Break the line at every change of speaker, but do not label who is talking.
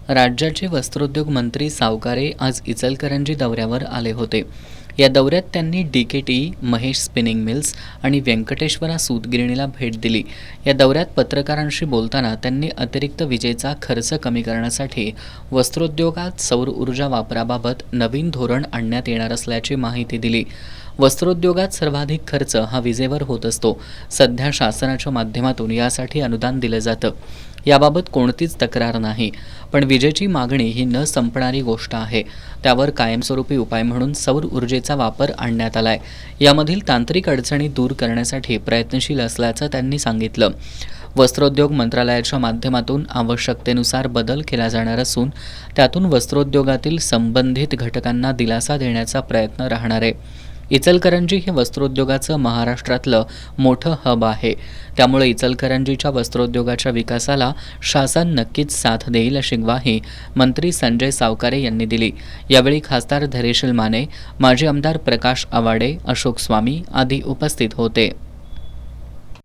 राज्याचे वस्त्रोद्योग मंत्री सावकारे आज इचलकरंजी दौऱ्यावर आले होते. या दौऱ्यात त्यांनी डीकेटी, महेश स्पिनिंग मिल्स आणि व्यंकटेश्वरा सूतगिरणीला भेट दिली. या दौऱ्यात पत्रकारांशी बोलताना त्यांनी अतिरिक्त विजेचा खर्च कमी करण्यासाठी वस्त्रोद्योगात सौर ऊर्जा वापराबाबत नवीन धोरण आणण्यात येणार असल्याची माहिती दिली. वस्त्रोद्योगात सर्वाधिक खर्च हा विजेवर होत असतो. सध्या शासनाच्या माध्यमातून यासाठी अनुदान दिलं जातं. याबाबत कोणतीच तक्रार नाही, पण विजेची मागणी ही न संपणारी गोष्ट आहे. त्यावर कायमस्वरूपी उपाय म्हणून सौर ऊर्जेचा वापर आणण्यात आलाय. यामधील तांत्रिक अडचणी दूर करण्यासाठी प्रयत्नशील असल्याचं त्यांनी सांगितलं. वस्त्रोद्योग मंत्रालयाच्या माध्यमातून आवश्यकतेनुसार बदल केला जाणार असून त्यातून वस्त्रोद्योगातील संबंधित घटकांना दिलासा देण्याचा प्रयत्न राहणार आहे. इचलकरंजी हे वस्त्रोद्योगाचं महाराष्ट्रातलं मोठं हब आहे. त्यामुळे इचलकरंजीच्या वस्त्रोद्योगाच्या विकासाला शासन नक्कीच साथ देईल अशी ग्वाही मंत्री संजय सावकारे यांनी दिली. यावेळी खासदार धैर्यशील माने, माजी आमदार प्रकाश आवाडे, अशोक स्वामी आदी उपस्थित होते.